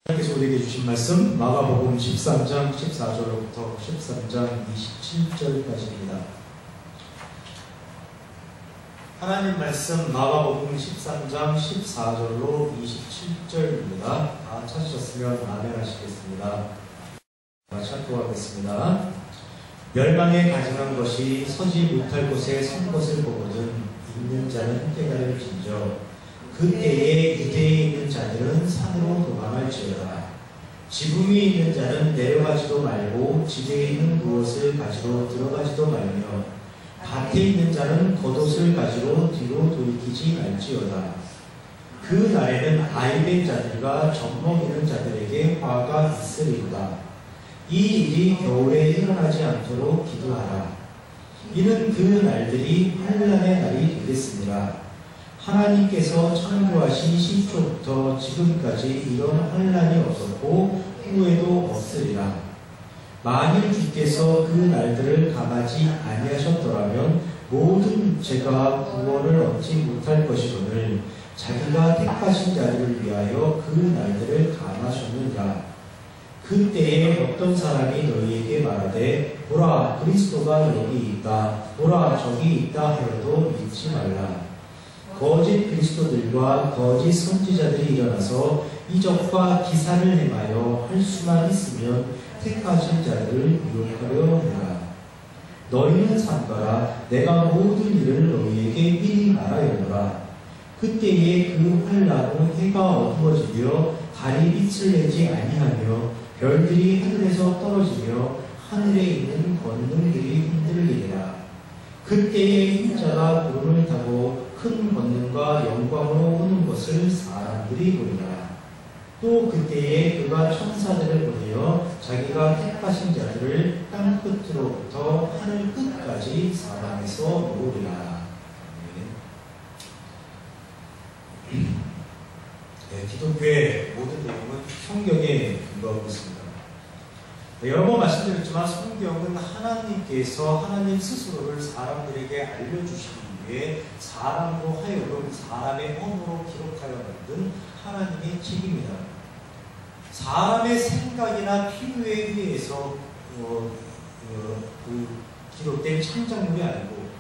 하나님께서 우리에게 주신 말씀 마가복음 13장 14절로부터 13장 27절까지입니다. 하나님 말씀 마가복음 13장 14절로 27절입니다. 다 찾으셨으면 아멘 하시겠습니다. 찾도록하겠습니다. 멸망에 가증한 것이 서지 못할 곳에 선 것을 보거든 있는 자는 깨달을 진저 그때에 유대에 있는 자들은 산으로 도망할지어다. 지붕이 있는 자는 내려가지도 말고 집에 있는 무엇을 가지러 들어가지도 말며 밭에 있는 자는 겉옷을 가지러 뒤로 돌이키지 말지어다. 그 날에는 아이된 자들과 젖먹이는 자들에게 화가 있으리로다. 이 일이 겨울에 일어나지 않도록 기도하라. 이는 그 날들이 환난의 날이 되겠습니다. 하나님께서 창조하신 시초부터 지금까지 이런 환난이 없었고 후에도 없으리라. 만일 주께서 그 날들을 감하지 아니하셨더라면 모든 육체가 구원을 얻지 못할 것이거늘 자기가 택하신 자들을 위하여 그 날들을 감하셨느니라. 그때에 어떤 사람이 너희에게 말하되 보라 그리스도가 여기 있다 보라 저기 있다 하여도 믿지 말라. 거짓 그리스도들과 거짓 선지자들이 일어나서 이적과 기사를 행하여 할 수만 있으면 택하신 자들을 유혹하려 하라. 너희는 삼가라. 내가 모든 일을 너희에게 미리 말하였노라. 그때에 그 환난으로 해가 어두워지며 달이 빛을 내지 아니하며 별들이 하늘에서 떨어지며 하늘에 있는 권능들이 흔들리리라. 그때에 흰자가 구름을 타고 큰 권능과 영광으로 오는 것을 사람들이 보리라. 또 그때에 그가 천사들을 보내어 자기가 택하신 자들을 땅 끝으로부터 하늘 끝까지 사방에서 모으리라. 네, 기독교의 모든 내용은 성경에 근거하고 있습니다. 네, 여러 번 말씀드렸지만 성경은 하나님께서 하나님 스스로를 사람들에게 알려주시기 위해 사람으로 하여금 사람의 언어로 기록하여 만든 하나님의 책입니다. 사람의 생각이나 필요에 의해서 기록된 창작물이 아니고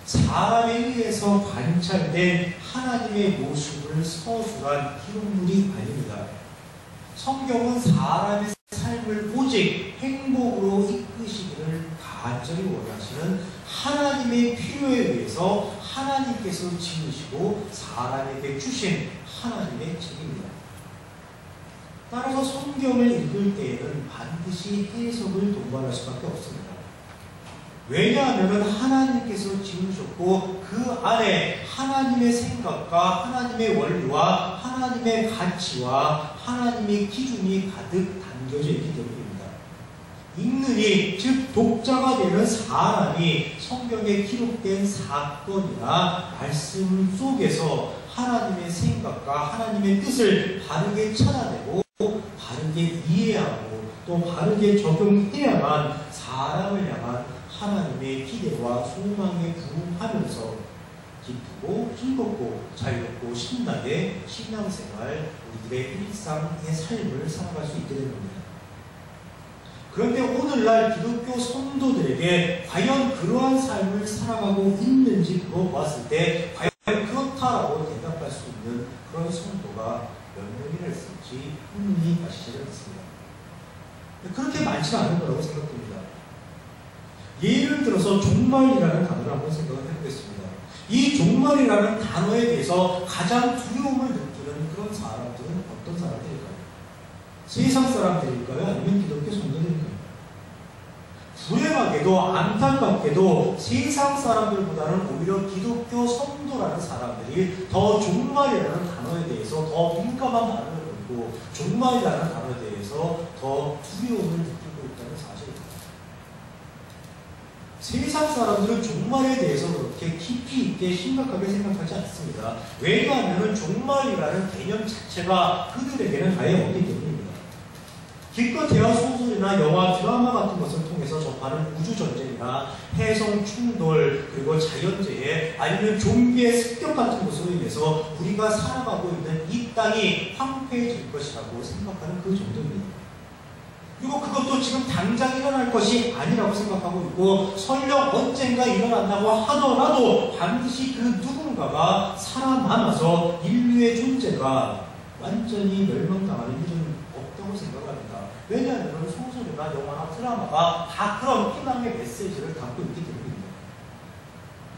사람에 의해서 관찰된 하나님의 모습을 서술한 기록물이 아닙니다. 성경은 사람의 삶을 오직 행복으로 이끄시기를 간절히 원하시는 하나님의 필요에 의해서 하나님께서 지으시고 사람에게 주신 하나님의 책입니다. 따라서 성경을 읽을 때에는 반드시 해석을 동반할 수밖에 없습니다. 왜냐하면 하나님께서 지으셨고 그 안에 하나님의 생각과 하나님의 원리와 하나님의 가치와 하나님의 기준이 가득 담겨져 있기 때문입니다. 읽는 이, 즉 독자가 되는 사람이 성경에 기록된 사건이나 말씀 속에서 하나님의 생각과 하나님의 뜻을 바르게 찾아내고 바르게 이해하고 또 바르게 적용해야만 사람을 향한 하나님의 기대와 소망에 부응하면서 기쁘고 즐겁고 자유롭고 신나게 신앙생활, 우리들의 일상의 삶을 살아갈 수 있게 된 겁니다. 그런데 오늘날 기독교 성도들에게 과연 그러한 삶을 살아가고 있는지 물어봤을 때 과연 그렇다라고 대답할 수 있는 그런 성도가 몇 명이나 있을지 흥미 가시지 않습니다. 그렇게 많지는 않은 거라고 생각됩니다. 예를 들어서 종말이라는 단어를 한번 생각을 해보겠습니다. 이 종말이라는 단어에 대해서 가장 두려움을 느끼는 그런 사람들은 어떤 사람들일까요? 세상 사람들일까요? 아니면 기독교 성도들일까요? 불행하게도 안타깝게도 세상 사람들보다는 오히려 기독교 성도라는 사람들이 더 종말이라는 단어에 대해서 더 민감한 반응을 보이고 종말이라는 단어에 대해서 더 두려움을 느끼고 있다는 사실입니다. 세상 사람들은 종말에 대해서 그렇게 깊이 있게 심각하게 생각하지 않습니다. 왜냐하면 종말이라는 개념 자체가 그들에게는 아예 없기 때문입니다. 기껏해야 소설이나 영화, 드라마 같은 것을 통해서 접하는 우주전쟁이나 해성 충돌, 그리고 자연재해, 아니면 좀비의 습격 같은 것으로 인해서 우리가 살아가고 있는 이 땅이 황폐해질 것이라고 생각하는 그 정도입니다. 그리고 그것도 지금 당장 일어날 것이 아니라고 생각하고 있고, 설령 언젠가 일어난다고 하더라도 반드시 그 누군가가 살아남아서 인류의 존재가 완전히 멸망당하는 일은 없다고 생각합니다. 왜냐하면 소설이나 영화나 드라마가 다 그런 희망의 메시지를 담고 있기 때문입니다.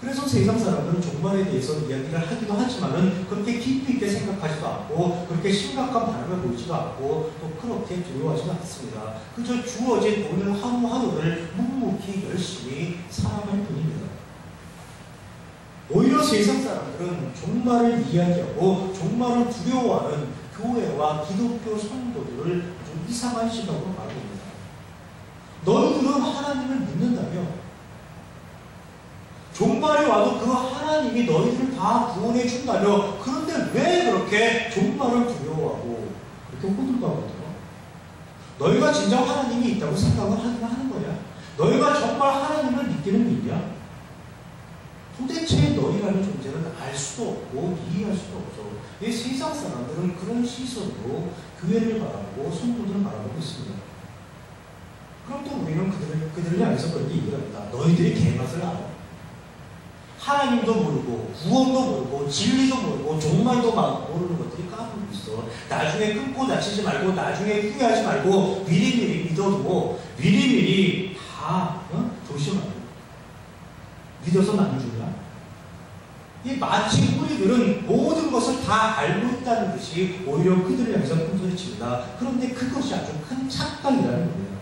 그래서 세상 사람들은 종말에 대해서 이야기를 하기도 하지만은 그렇게 깊이 있게 생각하지도 않고, 그렇게 심각한 반응을 보이지도 않고, 또 그렇게 두려워하지도 않습니다. 그저 주어진 오늘 하루하루를 묵묵히 열심히 살아갈 뿐입니다. 오히려 세상 사람들은 종말을 이야기하고 종말을 두려워하는 교회와 기독교 성도들을 좀 이상한 시각으로 바라봅니다. 너희들은 하나님을 믿는다며? 종말이 와도 그 하나님이 너희들을 다 구원해 준다며? 그런데 왜 그렇게 종말을 두려워하고 그렇게 호들갑을 떨어? 너희가 진정 하나님이 있다고 생각을 하는 거냐? 너희가 정말 하나님을 믿기는 믿냐? 도대체 너희라는 존재는 알 수도 없고 이해할 수도 없어. 이 세상 사람들은 그런 시선으로 교회를 바라보고 성도들을 바라보고 있습니다. 그럼 또 우리는 그들을 향해서 그렇게 얘기합니다. 너희들이 개맛을 알아. 하나님도 모르고 구원도 모르고 진리도 모르고 종말도 모르는 것들이 까불고 있어. 나중에 끊고 다치지 말고, 나중에 후회하지 말고, 미리미리 믿어두고 미리미리 다 조심하고 믿어서 남을 주냐? 이 마치 우리들은 모든 것을 다 알고 있다는 듯이 오히려 그들을 향해서 큰소리칩니다. 그런데 그것이 아주 큰 착각이라는 겁니다.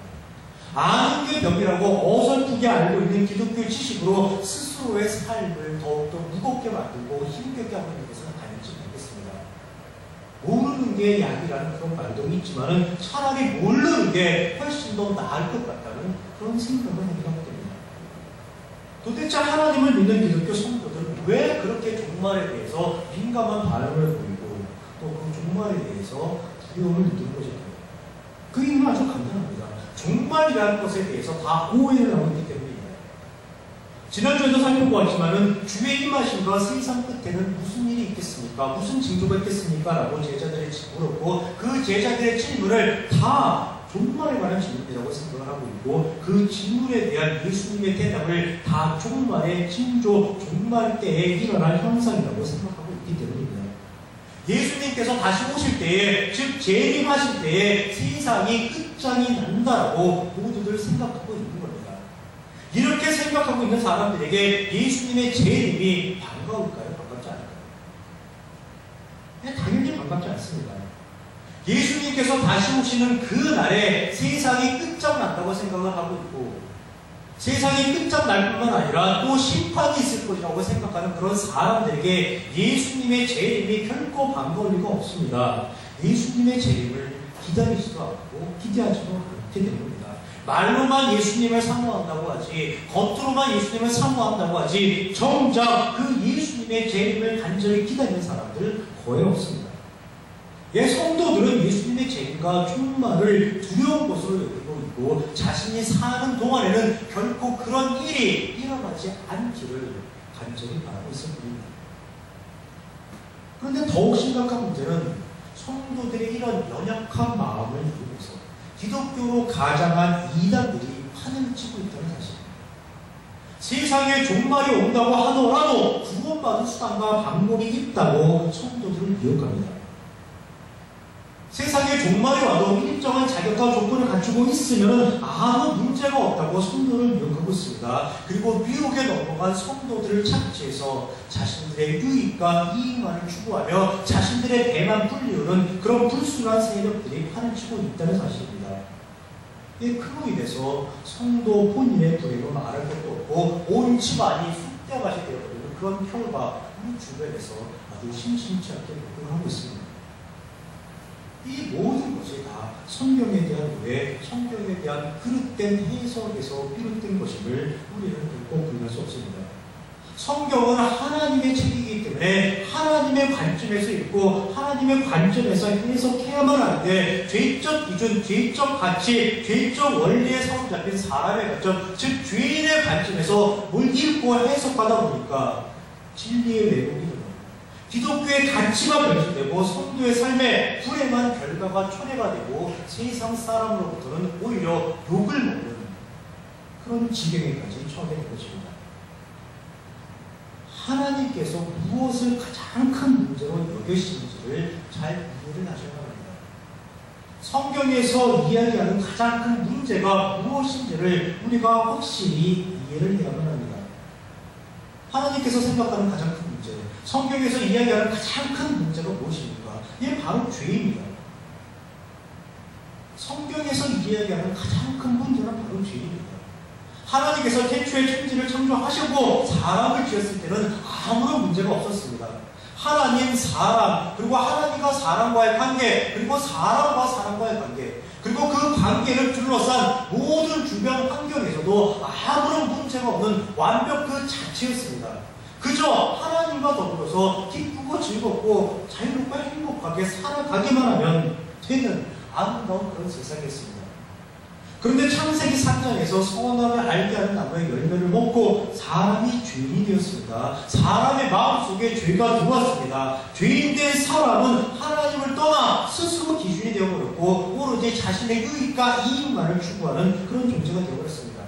아는 게 벽이라고 어설프게 알고 있는 기독교 지식으로 스스로의 삶을 더욱더 무겁게 만들고 힘겹게 하고 있는 것은 아닌지 모르겠습니다. 모르는 게 약이라는 그런 말도 있지만은 차라리 모르는 게 훨씬 더 나을 것 같다는 그런 생각을 하게 됩니다. 도대체 하나님을 믿는 기독교 성도들은 왜 그렇게 종말에 대해서 민감한 반응을 보이고 또 그 종말에 대해서 두려움을 느끼는 것일까요? 그 이유는 아주 간단합니다. 종말이라는 것에 대해서 다 오해를 하고 있기 때문입니다. 지난주에도 살펴보았지만은 주의 임하심과 세상 끝에는 무슨 일이 있겠습니까? 무슨 징조가 있겠습니까? 라고 제자들이 물었고, 그 제자들의 질문을 다 종말에 관한 질문이라고 생각을 하고 있고, 그 질문에 대한 예수님의 대답을 다 종말의 징조, 종말 때에 일어날 현상이라고 생각하고 있기 때문입니다. 예수님께서 다시 오실 때에, 즉 재림하실 때에 세상이 끝장이 난다라고 모두들 생각하고 있는 겁니다. 이렇게 생각하고 있는 사람들에게 예수님의 재림이 반가울까요? 반갑지 않을까요? 당연히 반갑지 않습니다. 예수님께서 다시 오시는 그 날에 세상이 끝장난다고 생각을 하고 있고, 세상이 끝장날 뿐만 아니라 또 심판이 있을 것이라고 생각하는 그런 사람들에게 예수님의 재림이 결코 반가울 리가 없습니다. 예수님의 재림을 기다리지도 않고 기대하지도 않게 됩니다. 말로만 예수님을 사모한다고 하지, 겉으로만 예수님을 사모한다고 하지, 정작 그 예수님의 재림을 간절히 기다리는 사람들 거의 없습니다. 성도들은 예수님의 재림과 종말을 두려운 것으로 여기고 있고, 자신이 사는 동안에는 결코 그런 일이 일어나지 않기를 간절히 바라고 있을 뿐입니다. 그런데 더욱 심각한 문제는 성도들의 이런 연약한 마음을 이용해서 기독교로 가장한 이단들이 판을 치고 있다는 사실입니다. 세상에 종말이 온다고 하더라도 구원받은 수단과 방법이 있다고 성도들을 미혹합니다. 세상에 종말이 와도 일정한 자격과 조건을 갖추고 있으면 아무 문제가 없다고 성도를 미혹하고 있습니다. 그리고 미혹에 넘어간 성도들을 착취해서 자신들의 유익과 이익만을 추구하며 자신들의 배만 불리우는 그런 불순한 세력들이 판을 치고 있다는 사실입니다. 그로 인해서 성도 본인의 불행은 말할 것도 없고 온 집안이 쑥대밭이 되어버리는 그런 결과 우리 주변에서 아주 심심치 않게 목격을 하고 있습니다. 이 모든 것이 다 성경에 대한 오해, 성경에 대한 그릇된 해석에서 비롯된 것임을 우리는 결코 부인할 수 없습니다. 성경은 하나님의 책이기 때문에 하나님의 관점에서 읽고 하나님의 관점에서 해석해야만 하는데 죄적 기준, 죄적 가치, 죄적 원리에 사로잡힌 사람의 관점, 즉 죄인의 관점에서 뭘 읽고 해석하다 보니까 진리의 왜곡이 일어납니다. 기독교의 가치가 변질되고 성도의 삶에 불행한 결과가 초래가 되고 세상 사람으로부터는 오히려 욕을 먹는 그런 지경에까지 처하게 된 것입니다. 하나님께서 무엇을 가장 큰 문제로 여기시는지를 잘 이해를 하셔야 합니다. 성경에서 이야기하는 가장 큰 문제가 무엇인지를 우리가 확실히 이해를 해야만 합니다. 하나님께서 생각하는 가장 큰 문제, 성경에서 이야기하는 가장 큰 문제가 무엇입니까? 이게 바로 죄입니다. 성경에서 이야기하는 가장 큰 문제는 바로 죄입니다. 하나님께서 태초에 천지를 창조하시고 사람을 지었을 때는 아무런 문제가 없었습니다. 하나님, 사람, 그리고 하나님과 사람과의 관계, 그리고 사람과 사람과의 관계, 그리고 그 관계를 둘러싼 모든 주변 환경에서도 아무런 문제가 없는 완벽 그 자체였습니다. 그저 하나님과 더불어서 기쁘고 즐겁고 자유롭고 행복하게 살아가기만 하면 되는 아름다운 그런 세상이었습니다. 그런데 창세기 3장에서 선악을 알게 하는 나무의 열매를 먹고 사람이 죄인이 되었습니다. 사람의 마음속에 죄가 들어왔습니다. 죄인된 사람은 하나님을 떠나 스스로 기준이 되어버렸고 오로지 자신의 유익과 이익만을 추구하는 그런 존재가 되어버렸습니다.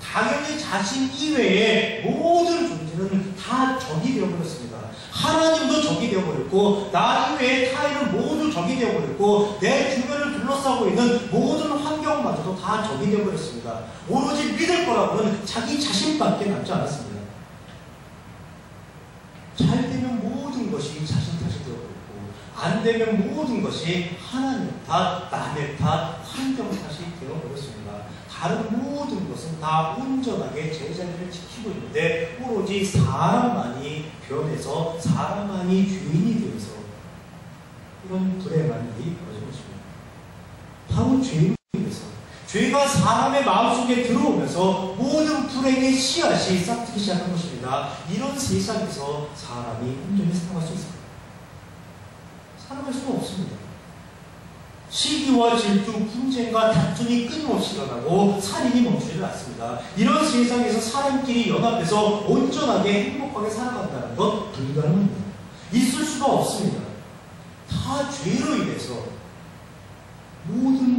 당연히 자신 이외의 모든 존재는 다 적이 되어버렸습니다. 하나님도 적이 되어버렸고 나 이외의 타인은 모두 적이 되어버렸고 내 주변을 둘러싸고 있는 모든 환경마저도 다 적이 되어버렸습니다. 오로지 믿을 거라고는 자기 자신밖에 남지 않았습니다. 잘 되면 모든 것이 자신 탓이 되어버렸고 안 되면 모든 것이 하나님 탓, 남의 탓, 환경 탓이 되어버렸습니다. 다른 모든 것은 다 온전하게 제자리를 지키고 있는데 오로지 사람만이 변해서 사람만이 죄인이 되어서 이런 불행한 일이 벌어진 것입니다. 바로 죄로 인해서 죄가 사람의 마음속에 들어오면서 모든 불행의 씨앗이 싹트기 시작한 것입니다. 이런 세상에서 사람이 온전히 살아갈 수 있을까요? 살아갈 수는 없습니다. 시기와 질투, 분쟁과 다툼이 끊임없이 일어나고 살인이 멈추지 않습니다. 이런 세상에서 사람끼리 연합해서 온전하게 행복하게 살아간다는 건 불가능합니다. 있을 수가 없습니다. 다 죄로 인해서 모든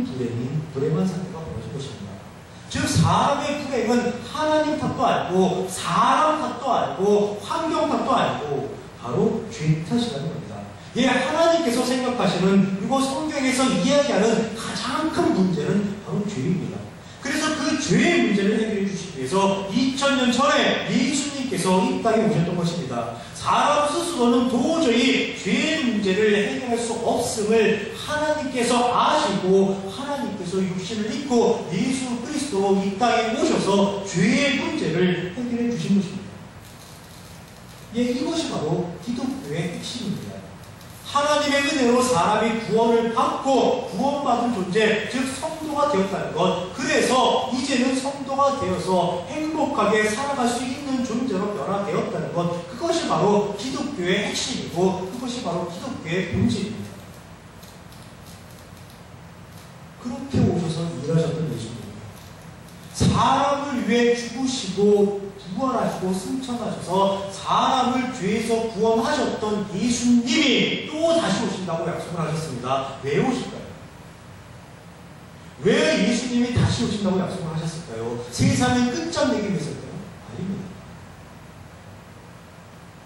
불행한 상태가 벌어진 것입니다. 즉 사람의 불행은 하나님 탓도 알고 사람 탓도 알고 환경 탓도 알고 바로 죄 탓이라는 겁니다. 예, 하나님께서 생각하시는 그리고 성경에서 이야기하는 가장 큰 문제는 바로 죄입니다. 그래서 그 죄의 문제를 해결해 주시기 위해서 2000년 전에 예수님께서 이 땅에 오셨던 것입니다. 사람 스스로는 도저히 죄의 문제를 해결할 수 없음을 하나님께서 아시고 하나님께서 육신을 입고 예수 그리스도로 이 땅에 오셔서 죄의 문제를 해결해 주신 것입니다. 예, 이것이 바로 기독교의 핵심입니다. 하나님의 은혜로 사람이 구원을 받고 구원받은 존재, 즉 성도가 되었다는 것, 그래서 이제는 성도가 되어서 행복하게 살아갈 수 있는 존재로 변화되었다는 것, 그것이 바로 기독교의 핵심이고 그것이 바로 기독교의 본질입니다. 그렇게 오셔서 일하셨던 예수님입니다. 사람을 위해 죽으시고 부활하시고 승천하셔서 사람을 죄에서 구원하셨던 예수님이 또 다시 오신다고 약속을 하셨습니다. 왜 오실까요? 왜 예수님이 다시 오신다고 약속을 하셨을까요? 세상을 끝장내기 위해서일까요? 아닙니다.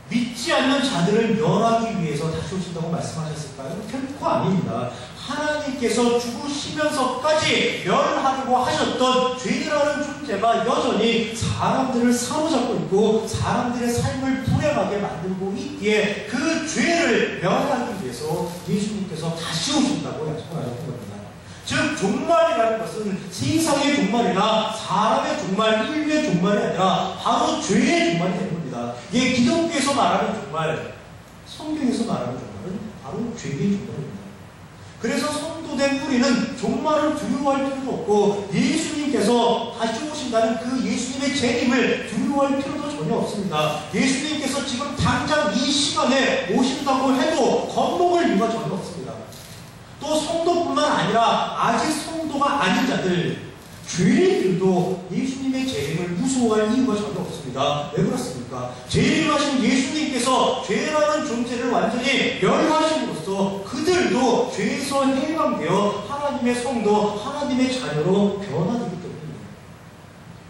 믿지 않는 자들을 멸하기 위해서 다시 오신다고 말씀하셨을까요? 결코 아닙니다. 하나님께서 죽으시면서까지 멸하려고 하셨던 죄라는 존재가 여전히 사람들을 사로잡고 있고 사람들의 삶을 불행하게 만들고 있기에 그 죄를 멸하기 위해서 예수님께서 다시 오신다고 약속하셨던 겁니다. 즉 종말이라는 것은 세상의 종말이나 사람의 종말, 인류의 종말이 아니라 바로 죄의 종말이 되는 겁니다. 이게 기독교에서 말하는 종말, 성경에서 말하는 종말은 바로 죄의 종말입니다. 그래서 성도된 우리는 종말을 두려워할 필요도 없고 예수님께서 다시 오신다는 그 예수님의 재림을 두려워할 필요도 전혀 전혀 없습니다. 예수님께서 지금 당장 이 시간에 오신다고 해도 겁먹을 이유가 전혀 없습니다. 또 성도뿐만 아니라 아직 성도가 아닌 자들, 죄인들도 예수님의 재림을 무서워할 이유가 전혀 없습니다. 왜 그렇습니까? 재림하신 예수님께서 죄라는 존재를 완전히 멸하심으로써 그들도 죄에서 해방되어 하나님의 성도, 하나님의 자녀로 변화되기 때문입니다.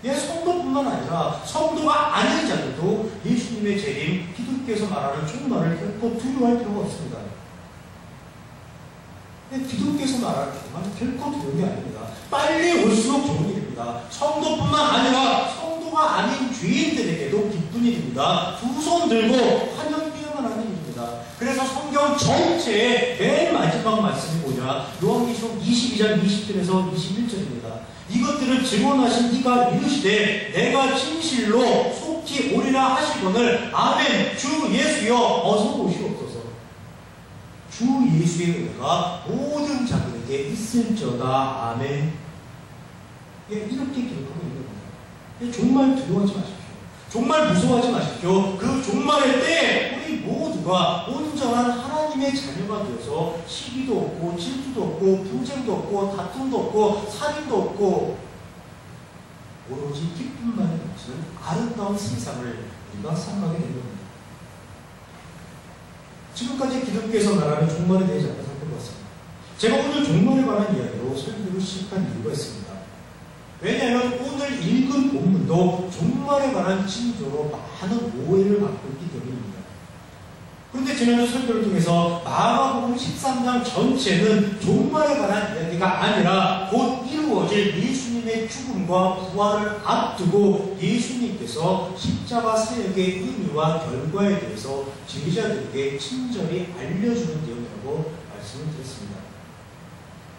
예, 성도뿐만 아니라 성도가 아닌 자들도 예수님의 재림, 기독교에서 말하는 종말을 결코 두려워할 필요가 없습니다. 기독교에서 말하는 종말은 결코 두려운 게 아닙니다. 빨리 올수록 좋은 일입니다. 성도뿐만 아니라 성도가 아닌 죄인들에게도 기쁜 일입니다. 두 손 들고 환영해야만 하는 일입니다. 그래서 성경 전체의 맨 마지막 말씀이 뭐냐? 요한계시록 22장 20절에서 21절입니다. 이것들을 증언하신 이가 이르시되 내가 진실로 속히 오리라 하시거늘 아멘. 주 예수여 어서 오시옵소서. 주 예수의 은혜가 모든 자들에게 있을저다. 아멘. 예, 이렇게 기록하고 있는 겁니다. 예, 종말 두려워하지 마십시오. 종말 무서워하지 마십시오. 그 종말의 때 우리 모두가 온전한 하나님의 자녀가 되어서 시기도 없고 질투도 없고 분쟁도 없고 다툼도 없고 살인도 없고 오로지 기쁨만이 넘치는 아름다운 세상을 우리가 살아가게 된 겁니다. 지금까지 기독교에서 말하는 종말에 대해 잠깐 살펴봤습니다. 제가 오늘 종말에 관한 이야기로 설교를 시작한 이유가 있습니다. 왜냐하면 오늘 읽은 본문도 종말에 관한 징조로 많은 오해를 받고 있기 때문입니다. 그런데 지난주 설교를 통해서 마가복음 13장 전체는 종말에 관한 이야기가 아니라 곧 이루어질 예수님의 죽음과 부활을 앞두고 예수님께서 십자가 사역의 의미와 결과에 대해서 제자들에게 친절히 알려주는 내용이라고 말씀을 드렸습니다.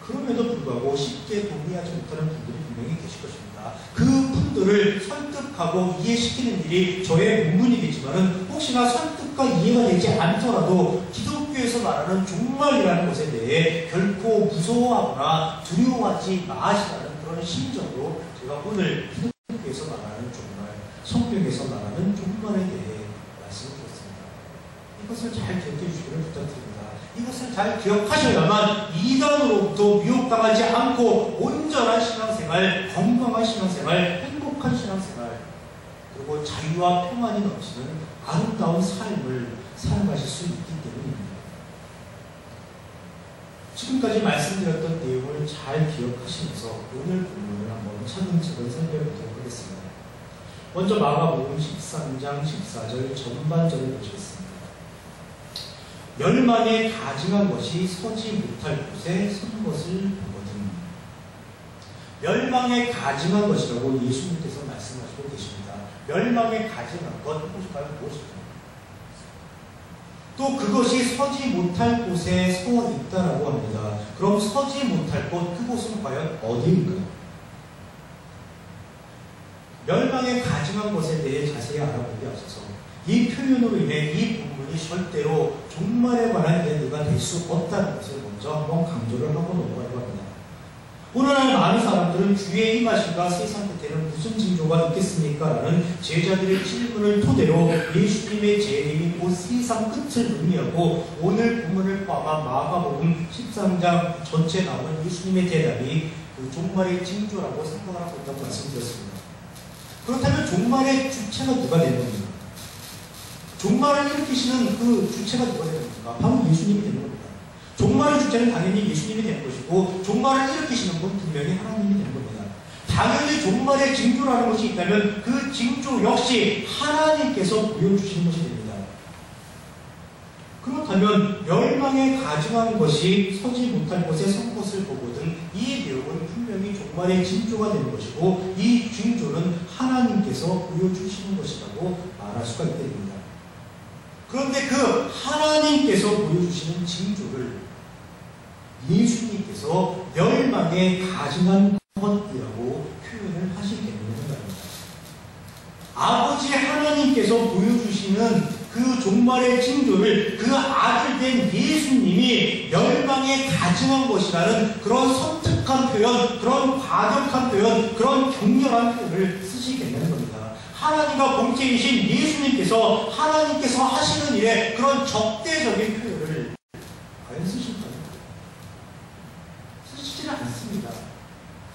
그럼에도 불구하고 쉽게 동의하지 못하는 분들이 분명히 계실 것입니다. 그 분들을 설득하고 이해시키는 일이 저의 본분이겠지만 혹시나 설득과 이해가 되지 않더라도 기독교에서 말하는 종말이라는 것에 대해 결코 무서워하거나 두려워하지 마시라는 그런 심정으로 제가 오늘 기독교에서 말하는 종말, 성경에서 말하는 종말에 대해 말씀을 드렸습니다. 이것을 잘 기억해 주시기를 부탁드립니다. 이것을 잘 기억하셔야만 이단으로부터 미혹당하지 않고 온전한 신앙생활, 건강한 신앙생활, 행복한 신앙생활, 그리고 자유와 평안이 넘치는 아름다운 삶을 살아가실 수 있기 때문입니다. 지금까지 말씀드렸던 내용을 잘 기억하시면서 오늘 본문을 한번 차근차근 살펴보도록 하겠습니다. 먼저 마가복음 13장 14절 전반절을 보시겠습니다. 멸망에 가증한 것이 서지 못할 곳에 선 것을 보거든. 멸망에 가증한 것이라고 예수님께서 말씀하시고 계십니다. 멸망에 가증한 것, 이것이 과연 무엇일까요? 또 그것이 서지 못할 곳에 서 있다라고 합니다. 그럼 서지 못할 곳, 그곳은 과연 어디일까요? 멸망에 가증한 것에 대해 자세히 알아보기 앞서서 이 표현으로 인해 이 부분이 절대로 종말에 관한 이야기가 될 수 없다는 것을 먼저 한번 강조를 하고 넘어가려고 합니다. 오늘날 많은 사람들은 주의 임하심과 세상 끝에는 무슨 징조가 있겠습니까? 라는 제자들의 질문을 토대로 예수님의 재림이 곧 세상 끝을 의미하고 오늘 본문을 포함한 마가복음 13장 전체에 나오는 예수님의 대답이 그 종말의 징조라고 생각을 하고 있다고 말씀드렸습니다. 그렇다면 종말의 주체가 누가 되는 겁니까? 종말을 일으키시는 그 주체가 누가 되는 겁니까? 바로 예수님이 되는 겁니다. 종말의 주체는 당연히 예수님이 되는 것이고 종말을 일으키시는 분 분명히 하나님이 되는 겁니다. 당연히 종말의 징조라는 것이 있다면 그 징조 역시 하나님께서 보여주시는 것이 됩니다. 그렇다면 멸망에 가증한 것이 서지 못할 곳에 선 것을 보거든 이 내용은 분명히 종말의 징조가 되는 것이고 이 징조는 하나님께서 보여주시는 것이라고 말할 수가 있게 됩니다. 그런데 그 하나님께서 보여주시는 징조를 예수님께서 멸망에 가증한 것이라고 표현을 하시기 때문에 합니다. 아버지 하나님께서 보여주시는 그 종말의 징조를 그 아들 된 예수님이 멸망에 가증한 것이라는 그런 섬뜩한 표현, 그런 과격한 표현, 그런 격렬한 표현을 쓰시게 되는 겁니다. 하나님과 공체이신 예수님께서 하나님께서 하시는 일에 그런 적대적인 표현을 과연 쓰실까요? 쓰시지 않습니다.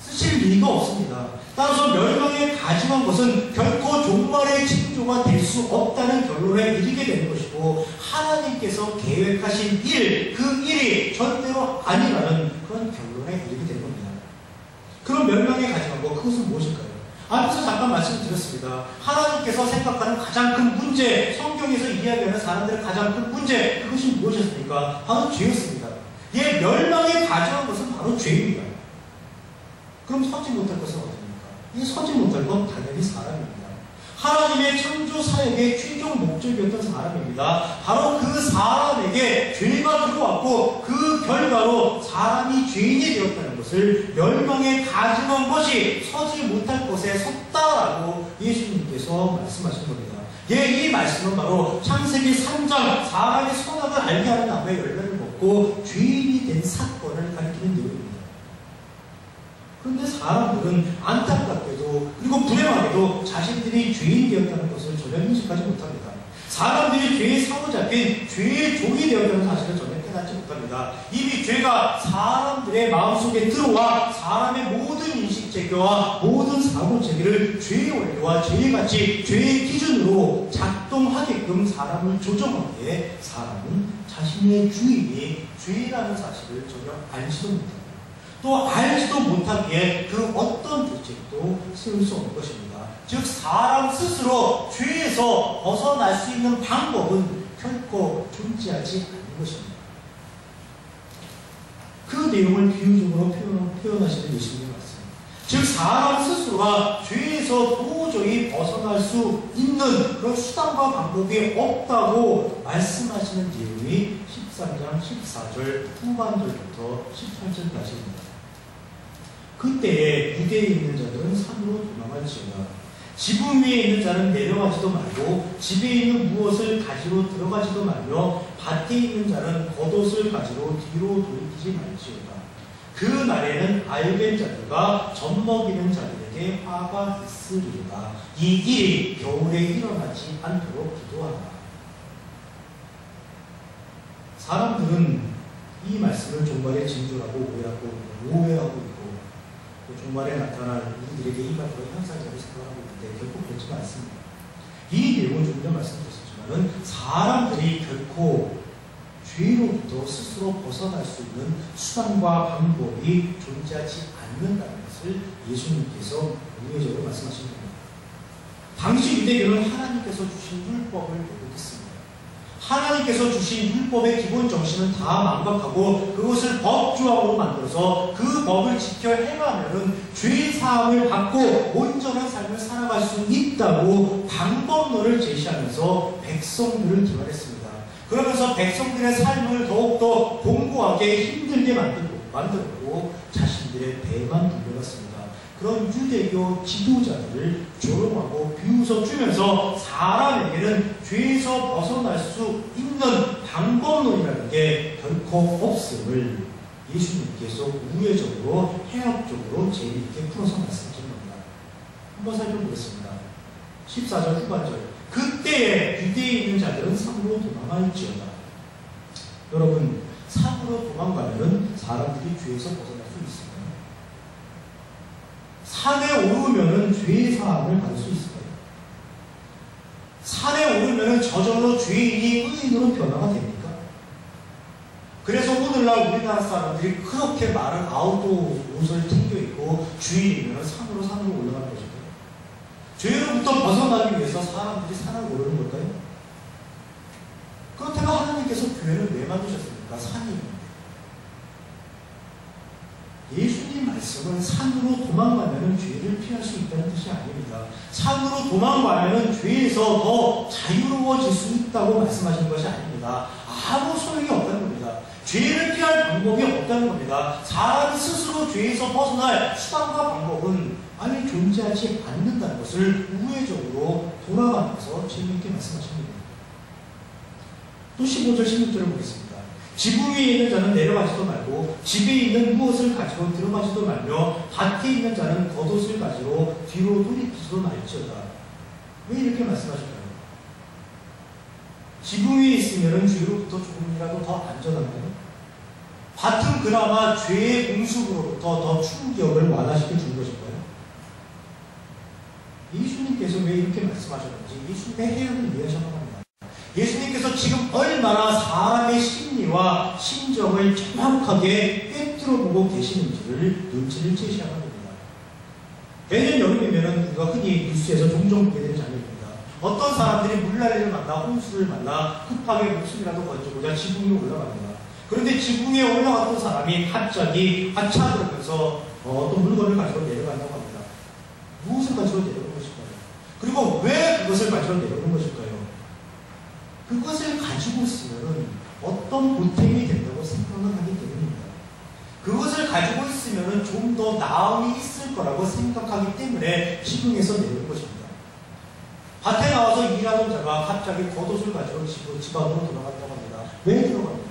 쓰실 리가 없습니다. 따라서 멸망에 가증한 것은 결코 종말의 징조가 될 수 없다는 결론에 이르게 되는 것이고, 하나님께서 계획하신 일, 그 일이 절대로 아니라는 그런 결론에 이르게 되는 겁니다. 그럼 멸망에 가증한 것, 그것은 무엇일까요? 앞에서 잠깐 말씀드렸습니다. 하나님께서 생각하는 가장 큰 문제, 성경에서 이야기하는 사람들의 가장 큰 문제, 그것이 무엇이었습니까? 바로 죄였습니다. 예, 멸망에 가증한 것은 바로 죄입니다. 그럼 서지 못할 것은 어디입니까? 이 서지 못할 건 당연히 사람입니다. 하나님의 창조 사역의 최종 목적이었던 사람입니다. 바로 그 사람에게 죄가 들어왔고 그 결과로 사람이 죄인이 되었다는 것을, 멸망에 가증한 것이 서지 못할 것에 섰다라고 예수님께서 말씀하신 겁니다. 예, 이 말씀은 바로 창세기 3장 사람이 선악을 알게 하는 나무의 열매를 먹고 죄인이 된 사건을 가리키는 내용입니다. 그런데 사람들은 안타깝게도 그리고 불행하게도 자신들이 죄인 되었다는 것을 전혀 인식하지 못합니다. 사람들이 죄에 사로잡힌 죄의 종이 되었다는 사실을 전혀 깨닫지 못합니다. 이미 죄가 사람들의 마음속에 들어와 사람의 모든 인식체계와 모든 사고체계를 죄의 원리와 죄의 가치, 죄의 기준으로 작동하게끔 사람을 조정하기에 사람은 자신의 주인이 죄라는 사실을 전혀 알지도 못합니다. 또 알지도 못하기에 그 어떤 조책도 세울 수 없는 것입니다. 즉 사람 스스로 죄에서 벗어날 수 있는 방법은 결코 존재하지 않는 것입니다. 그 내용을 비유적으로 표현하시는 예수님의 말씀. 즉 사람 스스로가 죄에서 도저히 벗어날 수 있는 그런 수단과 방법이 없다고 말씀하시는 내용이 13장 14절 후반절부터 18절까지입니다. 그때에 유대에 있는 자들은 산으로 도망할지어다. 지붕 위에 있는 자는 내려가지도 말고 집에 있는 무엇을 가지러 들어가지도 말며 밭에 있는 자는 겉옷을 가지러 뒤로 돌이키지 말지어다. 그 날에는 알된 자들과 젖먹이는 자들에게 화가 있으리로다. 이 일이 겨울에 일어나지 않도록 기도하라. 사람들은 이 말씀을 종말의 징조라고 오해하고 있고 종말에 나타날 우리들에게 이 같은 현상적으로 생각하고 있는데 결코 그렇지 않습니다. 이 내용을 좀 전에 말씀드렸지만은 사람들이 결코 죄로부터 스스로 벗어날 수 있는 수단과 방법이 존재하지 않는다는 것을 예수님께서 우회적으로 말씀하신 겁니다. 당시 유대교는 하나님께서 주신 율법을 모독했습니다. 하나님께서 주신 율법의 기본 정신은 다 망각하고 그것을 법조항으로 만들어서 그 법을 지켜 행하면은 죄 사함을 받고 온전한 삶을 살아갈 수 있다고 방법론을 제시하면서 백성들을 기만했습니다. 그러면서 백성들의 삶을 더욱더 공고하게 힘들게 만들고 자신들의 배만 돌려갔습니다. 그런 유대교 지도자들을 조롱하고 비웃어 주면서 사람에게는 죄에서 벗어날 수 있는 방법론이라는 게 결코 없음을 예수님께서 우회적으로 해학적으로 재미있게 풀어서 말씀하시는 겁니다. 한번 살펴보겠습니다. 14절 후반절. 그때에 유대에 있는 자들은 산으로 도망할지어다. 여러분, 산으로 도망가면 사람들이 죄에서 벗어날 수 있습니다. 산에 오르면은 죄의 사함을 받을 수 있을까요? 산에 오르면은 저절로 죄인이 의인으로 변화가 됩니까? 그래서 오늘날 우리나라 사람들이 그렇게 많은 아웃도어 옷을 챙겨 입고 주일이면 산으로 올라가는 것일까요? 죄로부터 벗어나기 위해서 사람들이 산을 오르는 걸까요? 그렇다면 하나님께서 교회를 왜 만드셨습니까? 산이. 예수님 말씀은 산으로 도망가면 죄를 피할 수 있다는 뜻이 아닙니다. 산으로 도망가면 죄에서 더 자유로워질 수 있다고 말씀하시는 것이 아닙니다. 아무 소용이 없다는 겁니다. 죄를 피할 방법이 없다는 겁니다. 사람 스스로 죄에서 벗어날 수단과 방법은 아예 존재하지 않는다는 것을 우회적으로 돌아가면서 재미있게 말씀하십니다. 또 15절 16절을 보겠습니다. 지붕 위에 있는 자는 내려가지도 말고 집에 있는 무엇을 가지러 들어가지도 말며 밭에 있는 자는 겉옷을 가지러 뒤로 돌이키지도 말지어다. 왜 이렇게 말씀하실까요? 지붕 위에 있으면 죄로부터 조금이라도 더 안전한가요? 밭은 그나마 죄의 공습으로부터 더 충격을 완화시켜 준 것인가요? 예수님께서 왜 이렇게 말씀하셨는지 예수님의 해석을 이해하셔야 합니다. 예수님께서 지금 얼마나 사람의 심리와 심정을 정확하게 꿰뚫어보고 계시는지를 눈치를 채셔야 합니다. 매년 여름이면 우리가 흔히 뉴스에서 종종 보게 되는 장면입니다. 어떤 사람들이 물난리를 만나 홍수를 만나 급하게 목숨이라도 건져보자 지붕 위로 올라갑니다. 그런데 지붕 위에 올라갔던 사람이 갑자기 하차하면서 어떤 물건을 가지고 내려간다고 합니다. 무엇을 가지고 내려오는 것일까요? 그리고 왜 그것을 가지고 내려오는 것일까요? 그것을 가지고 있으면 어떤 보탬이 된다고 생각을 하기 때문입니다. 그것을 가지고 있으면 좀 더 나음이 있을 거라고 생각하기 때문에 지붕에서 내려온 것입니다. 밭에 나와서 일하던 자가 갑자기 겉옷을 가지고 집 안으로 들어간다고 합니다. 왜 들어갑니까?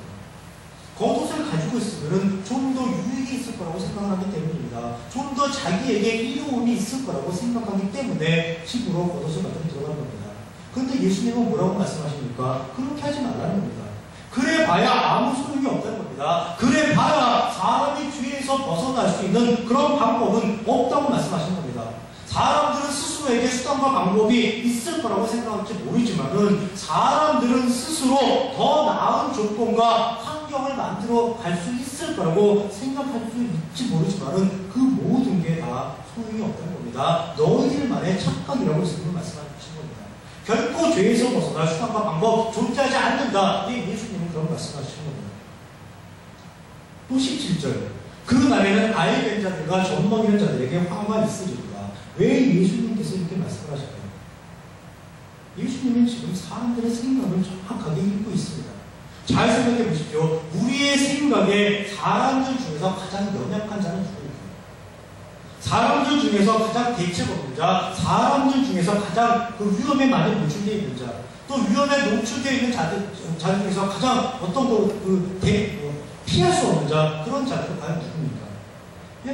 겉옷을 가지고 있으면 좀 더 유익이 있을 거라고 생각을 하기 때문입니다. 좀 더 자기에게 이로움이 있을 거라고 생각하기 때문에 집으로 겉옷을 가지고 들어가는 겁니다. 그런데 예수님은 뭐라고 말씀하십니까? 그렇게 하지 말라는 겁니다. 그래 봐야 아무 소용이 없다는 겁니다. 그래 봐야 사람이 죄에서 벗어날 수 있는 그런 방법은 없다고 말씀하시는 겁니다. 사람들은 스스로에게 수단과 방법이 있을 거라고 생각할지 모르지만은 사람들은 스스로 더 나은 조건과 환경을 만들어 갈 수 있을 거라고 생각할 수 있을지 모르지만은 그 모든 게 다 소용이 없다는 겁니다. 너희들만의 착각이라고 예수님은 말씀하시는 겁니다. 결코 죄에서 벗어날 수단과 방법 존재하지 않는다. 예수님은 그런 말씀하시는 겁니다. 또 17절. 그 날에는 아이 된 자들과 젖 먹이는 자들에게 화가 있으리로다. 왜 예수님께서 이렇게 말씀을 하실까요? 예수님은 지금 사람들의 생각을 정확하게 읽고 있습니다. 잘 생각해 보십시오. 우리의 생각에 사람들 중에서 가장 연약한 자는 누구일까요? 사람들 중에서 가장 대책 없는 자, 사람들 중에서 가장 그 위험에 많이 노출되어 있는 자, 또 위험에 노출되어 있는 자들 중에서 가장 어떤 피할 수 없는 자, 그런 자들은 과연 누굽니까?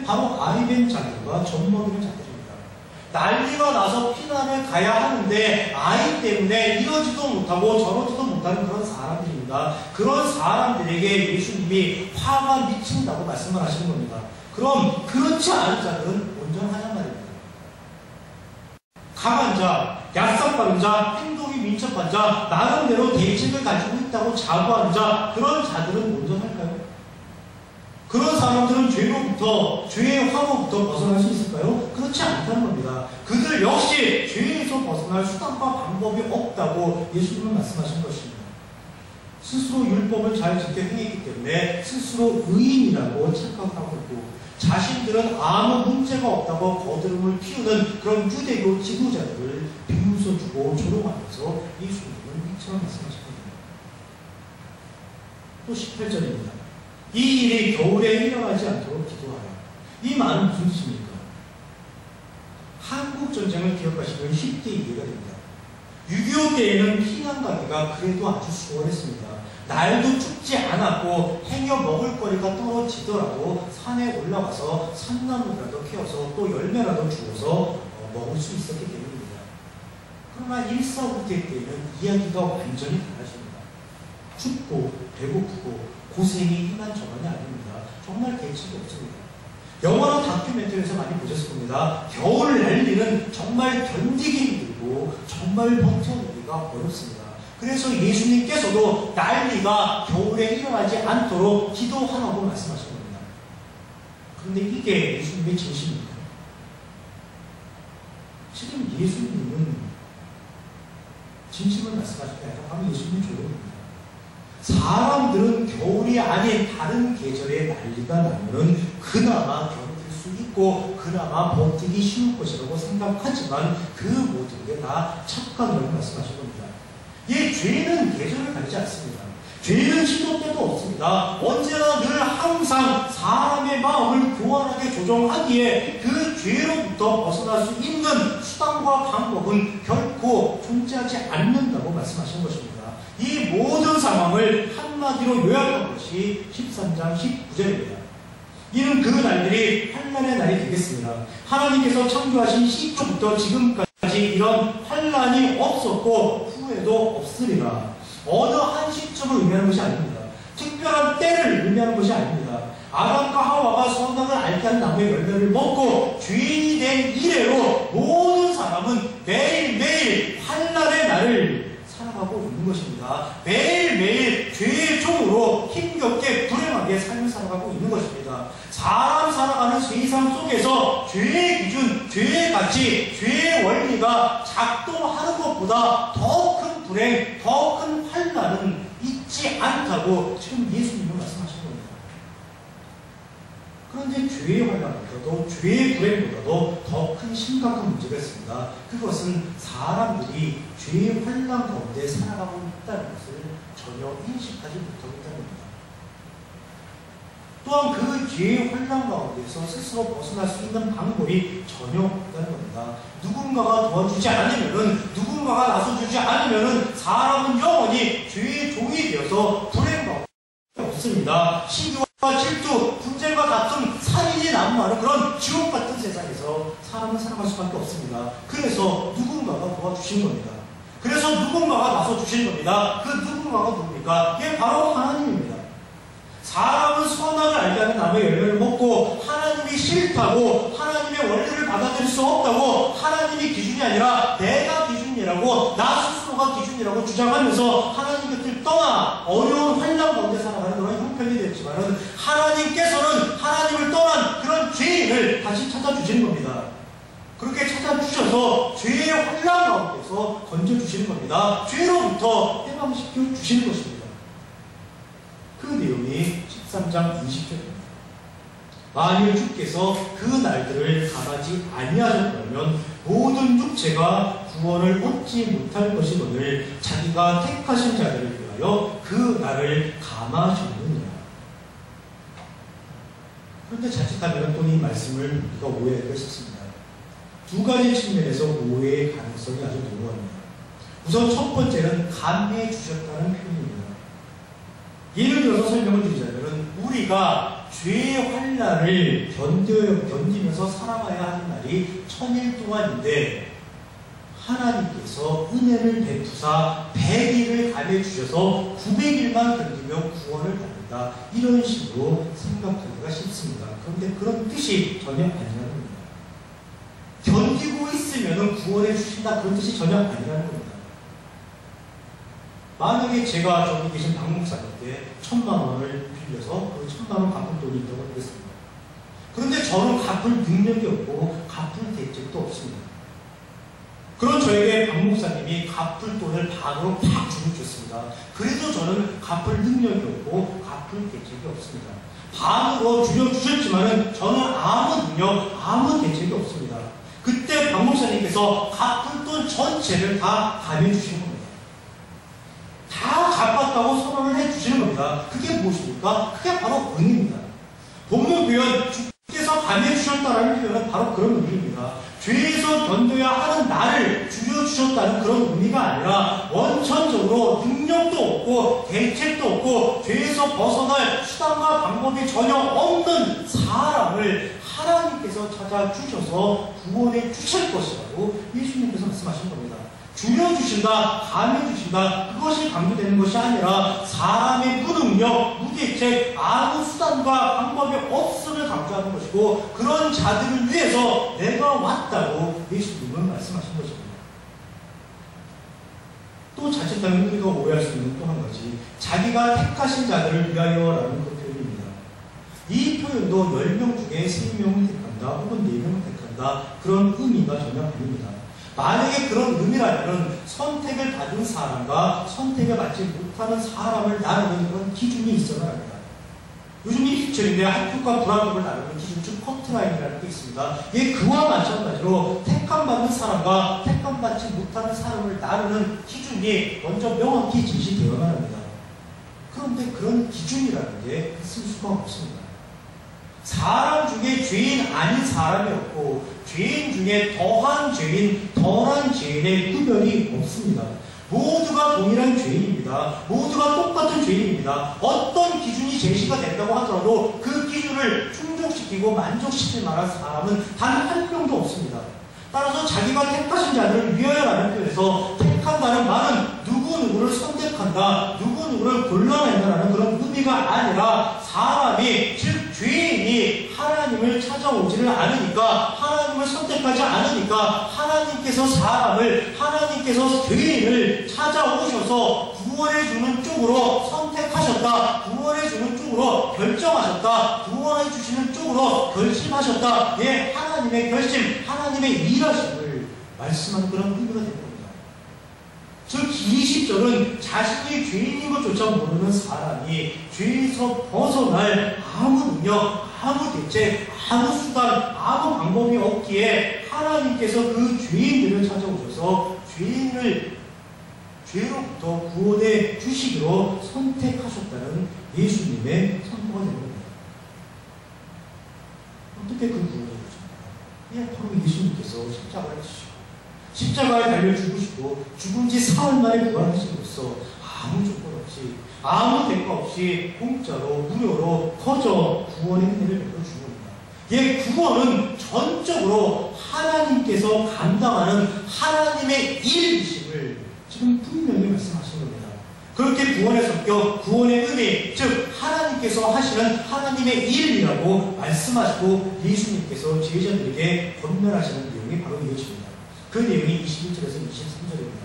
바로 아이된 자들과 젖 먹이는 자들입니다. 난리가 나서 피난을 가야 하는데 아이 때문에 이러지도 못하고 저러지도 못하는 그런 사람들입니다. 그런 사람들에게 예수님이 화가 미친다고 말씀을 하시는 겁니다. 그럼 그렇지 않은 자들은 온전하냐 말입니다. 강한 자, 약삭 빠른 자, 행동이 민첩한 자, 나름대로 대책을 가지고 있다고 자부하는 자, 그런 자들은 온전할까요? 그런 사람들은 죄로부터, 죄의 화로부터 벗어날 수 있을까요? 그렇지 않다는 겁니다. 그들 역시 죄에서 벗어날 수단과 방법이 없다고 예수님은 말씀하신 것입니다. 스스로 율법을 잘 지켜 행했기 때문에 스스로 의인이라고 착각을 하고 있고 자신들은 아무 문제가 없다고 거드름을 피우는 그런 유대교 지도자들을 비웃어주고 조롱하면서 예수님은 이처럼 말씀하십니다. 또 18절입니다. 이 일이 겨울에 일어나지 않도록 기도하라. 이 말은 무슨 뜻입니까? 한국전쟁을 기억하시면 쉽게 이해가 됩니다. 6.25 때에는 피난 가기가 그래도 아주 수월했습니다. 날도 춥지 않았고 행여 먹을 거리가 떨어지더라도 산에 올라가서 산나무라도 캐어서 또 열매라도 주워서 먹을 수 있었기 때문입니다. 그러나 1.4 때에는 이야기가 완전히 달라집니다. 춥고 배고프고 고생이 이만저만이 아닙니다. 정말 대책이 없습니다. 영화나 다큐멘터리에서 많이 보셨을 겁니다. 겨울 난리는 정말 견디기 힘들고 정말 버텨내기가 어렵습니다. 그래서 예수님께서도 난리가 겨울에 일어나지 않도록 기도하라고 말씀하신 겁니다. 그런데 이게 예수님의 진심입니까? 지금 예수님은 진심을 말씀하실 때 아니라 바로 예수님의 조롱입니다. 사람들은 겨울이 아닌 다른 계절에 난리가 나면 그나마 견딜 수 있고 그나마 버티기 쉬울 것이라고 생각하지만 그 모든 게 다 착각이라고 말씀하신 겁니다. 죄는 계절을 가리지 않습니다. 죄는 시도 때도 없습니다. 언제나 늘 항상 사람의 마음을 교활하게 조정하기에 그 죄로부터 벗어날 수 있는 수단과 방법은 결코 존재하지 않는다고 말씀하신 것입니다. 이 모든 상황을 한마디로 요약한 것이 13장 19절입니다. 이는 그 날들이 환난의 날이 되겠습니다. 하나님께서 창조하신 시초부터 지금까지 이런 환난 환란이 없었고 후에도 없으리라. 어느 한 시점을 의미하는 것이 아닙니다. 특별한 때를 의미하는 것이 아닙니다. 아담과 하와가 선악을 알게 한 나무의 열매를 먹고 죄인이 된 이래로 모든 사람은 매일매일 환란의 날을 살아가고 있는 것입니다. 매일매일 죄의 종으로 힘겹게 불행하게 삶을 살아가고 있는 것입니다. 사람 살아가는 세상 속에서 죄의 기준, 죄의 가치, 죄의 원리가 작동하는 것보다 더 큰 불행, 더 큰 환란은 있지 않다고 지금 예수님은 말씀하신 겁니다. 그런데 죄의 환란보다도 죄의 불행보다도 더 큰 심각한 문제가 있습니다. 그것은 사람들이 죄의 환란 가운데 살아가고 있다는 것을 전혀 인식하지 못하고 있다는 겁니다. 또한 그 죄의 환란 가운데서 스스로 벗어날 수 있는 방법이 전혀 없다는 겁니다. 누군가가 도와주지 않으면은, 누군가가 나서주지 않으면은 사람은 영원히 죄의 종이 되어서 불행 가운데 없습니다. 시기와 질투, 분쟁과 다툼, 살인이 난무하는 그런 지옥 같은 세상에서 사람은 살아갈 수밖에 없습니다. 그래서 누군가가 도와주신 겁니다. 그래서 누군가가 나서주신 겁니다. 그 누군가가 누굽니까? 이게 바로 하나님입니다. 사람은 선악을 알게 하는 나무의 열매를 먹고 하나님이 싫다고, 하나님의 원리를 받아들일 수 없다고, 하나님이 기준이 아니라 내가 기준이라고, 나 스스로가 기준이라고 주장하면서 하나님 곁을 떠나 어려운 환란 가운데 살아가는 그런 형편이 되었지만은, 하나님께서는 하나님을 떠난 그런 죄인을 다시 찾아주시는 겁니다. 그렇게 찾아주셔서 죄의 환란 가운데서 건져주시는 겁니다. 죄로부터 해방시켜 주시는 것입니다. 그 내용이 13장 20절입니다. 만일 주께서 그 날들을 감하지 아니하셨다면 모든 육체가 구원을 얻지 못할 것이거늘 자기가 택하신 자들을 위하여 그 날을 감하셨느니라. 그런데 자칫하면 또 이 말씀을 우리가 오해하기가 쉽습니다. 두 가지 측면에서 오해의 가능성이 아주 높습니다. 우선 첫 번째는 감해 주셨다는 표현입니다. 예를 들어서 설명을 드리자면, 우리가 죄의 환란을 견디면서 살아가야 하는 날이 1000일 동안인데, 하나님께서 은혜를 베푸사 100일을 감해 주셔서 900일만 견디면 구원을 받는다, 이런 식으로 생각하기가 쉽습니다. 그런데 그런 뜻이 전혀 아니라는 겁니다. 견디고 있으면 구원해 주신다, 그런 뜻이 전혀 아니라는 겁니다. 만약에 제가 저기 계신 박 목사님께 1000만원을 빌려서 그 1000만원 갚을 돈이 있다고 하겠습니다. 그런데 저는 갚을 능력이 없고 갚을 대책도 없습니다. 그런 저에게 박 목사님이 갚을 돈을 반으로 팍 주셨습니다. 그래도 저는 갚을 능력이 없고 갚을 대책이 없습니다. 반으로 줄여주셨지만은 저는 아무 능력, 아무 대책이 없습니다. 그때 박 목사님께서 갚을 돈 전체를 다 감해주시는 겁니다. 다 갚았다고 선언을 해주시는 겁니다. 그게 무엇입니까? 그게 바로 은혜입니다. 본문 표현, 주께서 감해주셨다라는 표현은 바로 그런 의미입니다. 죄에서 견뎌야 하는 나를 줄여주셨다는 그런 의미가 아니라, 원천적으로 능력도 없고 대책도 없고 죄에서 벗어날 수단과 방법이 전혀 없는 사람을 하나님께서 찾아주셔서 구원해 주실 것이라고 예수님께서 말씀하신 겁니다. 줄여주신다, 감해주신다, 그것이 강조되는 것이 아니라 사람의 무능력, 무대책, 아무 수단과 방법이 없음을 강조하는 것이고, 그런 자들을 위해서 내가 왔다고 예수님은 말씀하신 것입니다. 또 자칫하면 우리가 오해할 수 있는 또 한 가지, 자기가 택하신 자들을 위하여라는 그 표현입니다. 이 표현도 10명 중에 3명을 택한다, 혹은 4명을 택한다, 그런 의미가 전혀 아닙니다. 만약에 그런 의미라면 선택을 받은 사람과 선택을 받지 못하는 사람을 나누는 그런 기준이 있어야 합니다. 요즘 이 시절인데 합격과 불합격을 나누는 기준, 즉 커트라인이라는 게 있습니다. 예, 그와 마찬가지로 택함받는 사람과 택함받지 못하는 사람을 나누는 기준이 먼저 명확히 제시되어야 합니다. 그런데 그런 기준이라는 게 있을 수가 없습니다. 사람 중에 죄인 아닌 사람이 없고, 죄인 중에 더한 죄인, 덜한 죄인의 구별이 없습니다. 모두가 동일한 죄인입니다. 모두가 똑같은 죄인입니다. 어떤 기준이 제시가 된다고 하더라도 그 기준을 충족시키고 만족시킬 만한 사람은 단 한 명도 없습니다. 따라서 자기가 택하신 자들을 위하여라는 표현에서 택한다는 말은 누구누구를 선택한다, 누구누구를 골라낸다라는 그런 의미가 아니라 사람이, 즉 죄인이 하나님을 찾아오지를 않으니까, 하나님을 선택하지 않으니까 하나님께서 사람을, 하나님께서 죄인을 찾아오셔서 구원해주는 쪽으로 선택하셨다, 구원해주는 쪽으로 결정하셨다, 구원해주시는 쪽으로 결심하셨다. 예, 하나님의 결심, 하나님의 일하심을 말씀하는 그런 의미가 됩니다. 즉 20절은 자신이 죄인인 것조차 모르는 사람이 죄에서 벗어날 아무 능력, 아무 대책, 아무 수단, 아무 방법이 없기에 하나님께서 그 죄인들을 찾아오셔서 죄인을 죄로부터 구원해 주시기로 선택하셨다는 예수님의 선포가 된 겁니다. 어떻게 그 구원을 주십니까? 예, 바로 예수님께서 십자가를 지시고 십자가에 달려 죽으시고 죽은 지 사흘 만에 부활하심으로써 아무 조건 없이, 아무 대가 없이 공짜로 무료로 거저 구원의 은혜를 베풀어주는 겁니다. 예, 구원은 전적으로 하나님께서 감당하는 하나님의 일이심을 지금 분명히 말씀하신 겁니다. 그렇게 구원의 성격, 구원의 의미, 즉 하나님께서 하시는 하나님의 일이라고 말씀하시고 예수님께서 제자들에게 권면하시는 내용이 바로 이것입니다. 그 내용이 21절에서 23절입니다.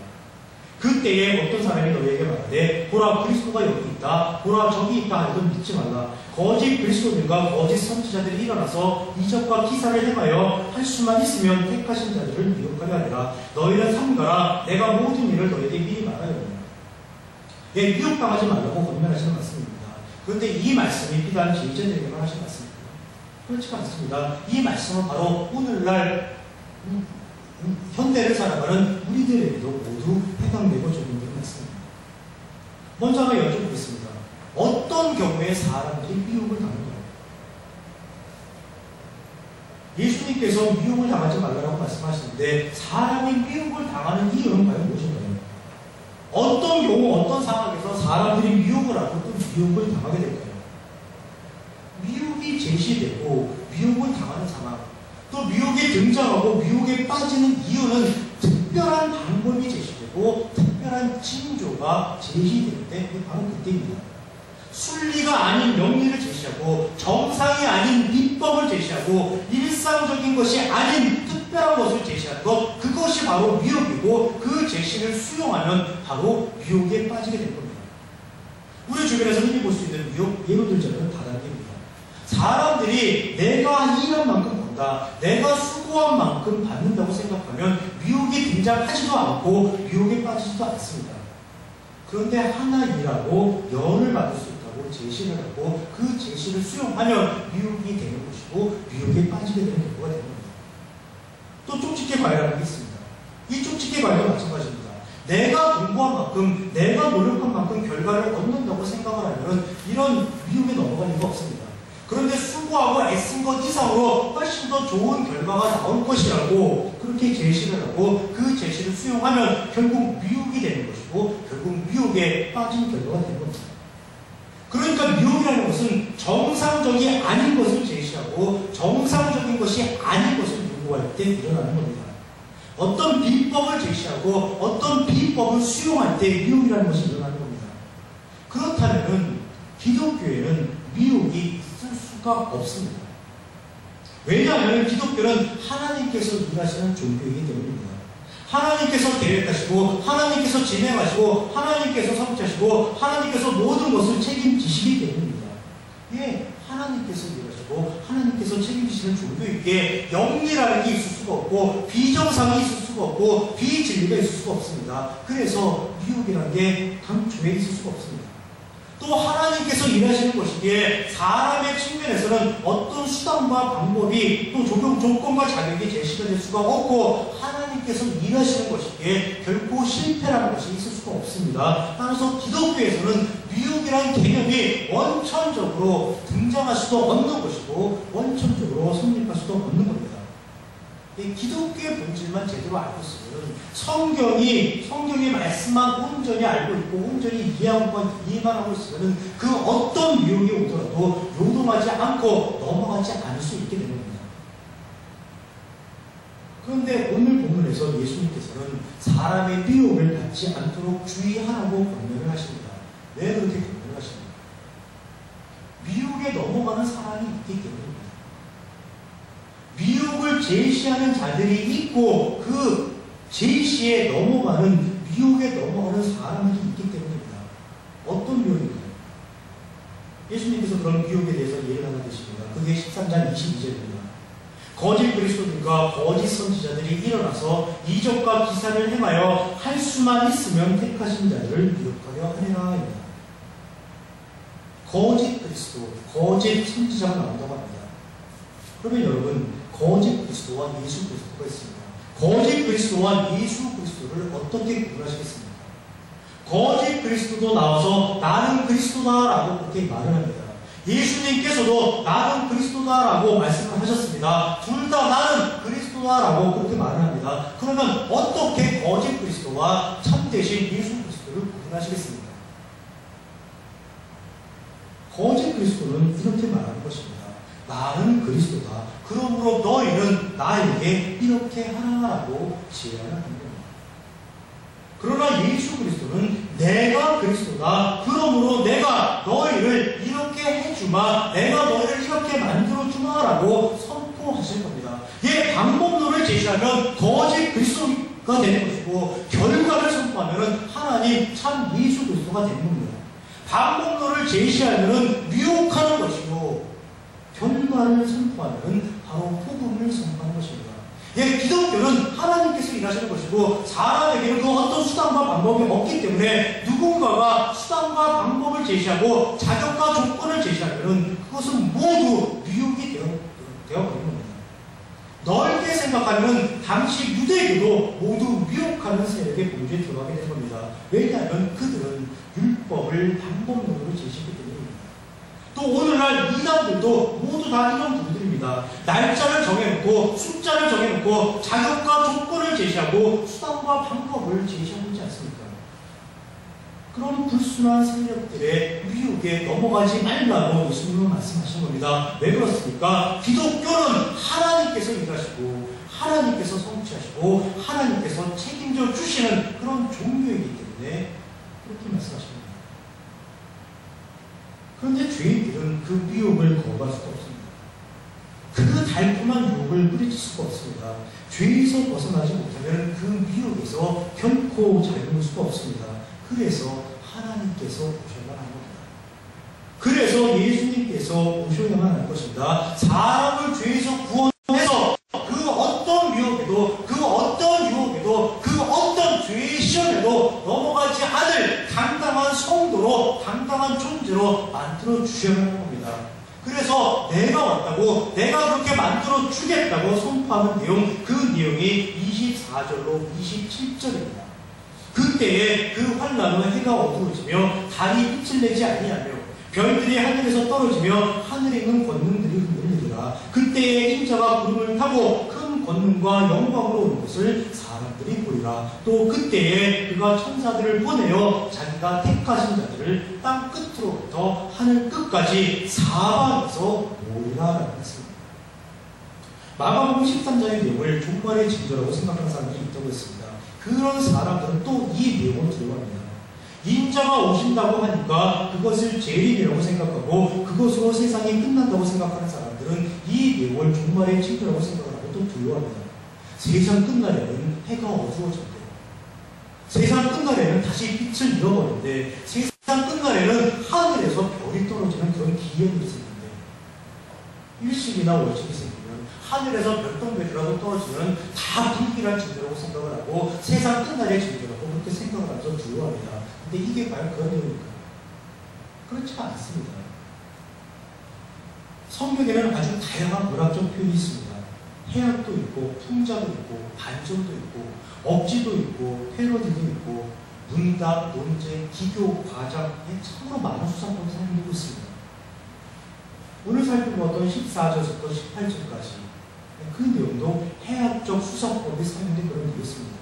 그때에 어떤 사람이 너희에게 말하되 보라 그리스도가 여기 있다, 보라 저기 있다 하여도 믿지 말라. 거짓 그리스도들과 거짓 선지자들이 일어나서 이적과 기사를 행하여 할 수만 있으면 택하신 자들을 미혹하려 하리라. 너희는 삼가라. 내가 모든 일을 너희에게 미리 말하였느니라. 예, 미혹당하지 말라고 권면하시는 말씀입니다. 그런데 이 말씀이 비단 제자들에게만 하신 말씀입니다. 그렇지가 않습니다. 이 말씀은 바로 오늘날 현대를 살아가는 우리들에게도 모두 해당되고 적용되는 말씀입니다. 먼저 하나 여쭤보겠습니다. 어떤 경우에 사람들이 미혹을 당하는가요? 예수님께서 미혹을 당하지 말라고 말씀하시는데 사람이 미혹을 당하는 이유는 과연 무엇인가요? 어떤 경우, 어떤 상황에서 사람들이 미혹을 하고 또 미혹을 당하게 될까요? 미혹이 제시되고 미혹을 당하는 상황, 또 미혹에 등장하고 미혹에 빠지는 이유는 특별한 방법이 제시되고 특별한 징조가 제시될 때 바로 그때입니다. 순리가 아닌 명리를 제시하고 정상이 아닌 비법을 제시하고 일상적인 것이 아닌 특별한 것을 제시하는 것, 그것이 바로 미혹이고 그 제시를 수용하면 바로 미혹에 빠지게 된 겁니다. 우리 주변에서 흔히 볼 수 있는 미혹 예로 들자면 다단계입니다. 사람들이 내가 일한 만큼 본다, 내가 수고한 만큼 받는다고 생각하면 미혹이 등장하지도 않고 미혹에 빠지지도 않습니다. 그런데 하나 일하고 연을 받을 수 있다고 제시를 하고 그 제시를 수용하면 미혹이 되는 것이고 미혹에 빠지게 되는 경우가 되는 겁니다. 또 쪽집게 과외라는 게 있습니다. 이 쪽집게 과외도 마찬가지입니다. 내가 공부한 만큼, 내가 노력한 만큼 결과를 얻는다고 생각을 하면 이런 미혹에 넘어갈 리가 없습니다. 그런데 수고하고 애쓴 것 이상으로 훨씬 더 좋은 결과가 나올 것이라고 그렇게 제시를 하고 그 제시를 수용하면 결국 미혹이 되는 것이고 결국 미혹에 빠진 결과가 되는 겁니다. 그러니까 미혹이라는 것은 정상적이 아닌 것을 제시하고 정상적인 것이 아닌 것을 요구할 때 일어나는 겁니다. 어떤 비법을 제시하고 어떤 비법을 수용할 때 미혹이라는 것이 일어나는 겁니다. 그렇다면 기독교에는 미혹이 있을 수가 없습니다. 왜냐하면 기독교는 하나님께서 일하시는 종교이기 때문입니다. 하나님께서 계획하시고 하나님께서 진행하시고 하나님께서 성취하시고 하나님께서 모든 것을 책임지시기 때문입니다. 예, 하나님께서 일하시고 하나님께서 책임지시는 종교이기에 영리라는 게 있을 수가 없고 비정상이 있을 수가 없고 비진리가 있을 수가 없습니다. 그래서 미혹이라는 게 강조해 있을 수가 없습니다. 또 하나님께서 일하시는 것이기에 사람의 측면에서는 어떤 수단과 방법이 또 적용 조건과 자격이 제시가 될 수가 없고 하나님께서 일하시는 것이기에 결코 실패라는 것이 있을 수가 없습니다. 따라서 기독교에서는 미혹이라는 개념이 원천적으로 등장할 수도 없는 것이고 원천적으로 성립할 수도 없는 겁니다. 기독교의 본질만 제대로 알고 있으면 성경의 말씀만 온전히 알고 있고 온전히 이해만 하고 있으면 그 어떤 미혹이 오더라도 요동하지 않고 넘어가지 않을 수 있게 되는 겁니다. 그런데 오늘 본문에서 예수님께서는 사람의 미혹을 받지 않도록 주의하라고 권면을 하십니다. 왜 그렇게 권면을 하십니까? 미혹에 넘어가는 사람이 있기 때문입니다. 미혹을 제시하는 자들이 있고 그 제시에 넘어가는 미혹에 넘어가는 사람들이 있기 때문입니다. 어떤 미혹인가요? 예수님께서 그런 미혹에 대해서 예를 하나 드십니다. 그게 13장 22절입니다. 거짓 그리스도들과 거짓 선지자들이 일어나서 이적과 기사를 행하여 할 수만 있으면 택하신 자들을 미혹하려 하리라. 거짓 그리스도, 거짓 선지자가 나온다고 합니다. 그러면 여러분, 거짓 그리스도와 예수 그리스도가 있습니다. 거짓 그리스도와 예수 그리스도를 어떻게 구분하시겠습니까? 거짓 그리스도도 나와서 나는 그리스도다라고 그렇게 말을 합니다. 예수님께서도 나는 그리스도다라고 말씀을 하셨습니다. 둘 다 나는 그리스도다라고 그렇게 말을 합니다. 그러면 어떻게 거짓 그리스도와 참되신 예수 그리스도를 구분하시겠습니까? 거짓 그리스도는 이렇게 말하는 것입니다. 나는 그리스도다. 그러므로 너희는 나에게 이렇게 하라고 제안을 하는 겁니다. 그러나 예수 그리스도는 내가 그리스도다. 그러므로 내가 너희를 이렇게 해주마. 내가 너희를 이렇게 만들어주마라고 선포하실 겁니다. 이 방법론을 제시하면 거짓 그리스도가 되는 것이고 결과를 선포하면 하나님 참 예수 그리스도가 되는 겁니다. 방법론을 제시하면 미혹하는 것이고 결과를 선포하면 바로 복음을 선포하는 것입니다. 예, 기독교는 하나님께서 일하시는 것이고 사람에게는 그 어떤 수단과 방법이 없기 때문에 누군가가 수단과 방법을 제시하고 자격과 조건을 제시하면 그것은 모두 미혹이 되어버리는 겁니다. 넓게 생각하면 당시 유대교도 모두 미혹하는 세력의 범주에 들어가게 된 겁니다. 왜냐하면 그들은 율법을 방법론으로 제시했기 때문입니다. 또 오늘날 이단들도 모두 다 이런 분들입니다. 날짜를 정해놓고 숫자를 정해놓고 자격과 조건을 제시하고 수단과 방법을 제시하고 있지 않습니까? 그런 불순한 세력들의 미혹에 넘어가지 말라고 예수님은 말씀하신 겁니다. 왜 그렇습니까? 기독교는 하나님께서 일하시고 하나님께서 성취하시고 하나님께서 책임져 주시는 그런 종교이기 때문에 그렇게 말씀하십니다. 그런데 죄인들은 그 미혹을 거부할 수가 없습니다. 그 달콤한 유혹을 뿌리칠 수가 없습니다. 죄에서 벗어나지 못하면 그 미혹에서 결코 자유로울 수가 없습니다. 그래서 하나님께서 오셔야만 한 겁니다. 그래서 예수님께서 오셔야만 할 것입니다. 사람을 죄에서 구원해서 그 어떤 미혹에도 그 어떤 유혹에도 그 어떤 죄의 시험에도 넘어가지 않을 당당한 성도로 당당한 존재로 만들어 주셔야 하는 겁니다. 그래서 내가 왔다고 내가 그렇게 만들어 주겠다고 선포하는 내용, 그 내용이 24절로 27절입니다. 그때에 그 환난은 해가 어두워지며 달이 빛을 내지 아니하며 별들이 하늘에서 떨어지며 하늘에 있는 권능들이 흔들리리라. 그때에 인자가 구름을 타고 큰 권능과 영광으로 오는 것을 사람들이 보리라. 또 그때에 그가 천사들을 보내어 자기가 택하신 자들을 땅 끝으로부터 하늘 끝까지 사방에서 모이라라고 했습니다. 마가복음 13장의 내용을 종말의 징조라고 생각하는 사람들이 있다고 했습니다. 그런 사람들은 또 이 내용을 들어갑니다. 인자가 오신다고 하니까 그것을 재림이라고 생각하고 그것으로 세상이 끝난다고 생각하는 사람들은 이 내용을 종말의 징조라고 생각하고 또 두려워합니다. 세상 끝날에는 해가 어두워진대요. 세상 끝날에는 다시 빛을 잃어버린대. 세상 끝날에는 하늘에서 별이 떨어지는 그런 기현이 있었는데 일식이나 월식이 생기면 하늘에서 별똥별이라도 떨어지면 다 불길한 징조라고 생각을 하고 세상 끝날의 징조라고 그렇게 생각을 하면서 두려워합니다. 근데 이게 과연 그런 내용일까요? 그렇지 않습니다. 성경에는 아주 다양한 문학적 표현이 있습니다. 해악도 있고 풍자도 있고 반전도 있고 억지도 있고 패러디도 있고 문답, 논쟁, 기교, 과장에 참으로 많은 수상법이 사용되고 있습니다. 오늘 살펴보았던 14절부터 18절까지 그 내용도 해학적 수사법이 사용된 그런 내용이었습니다.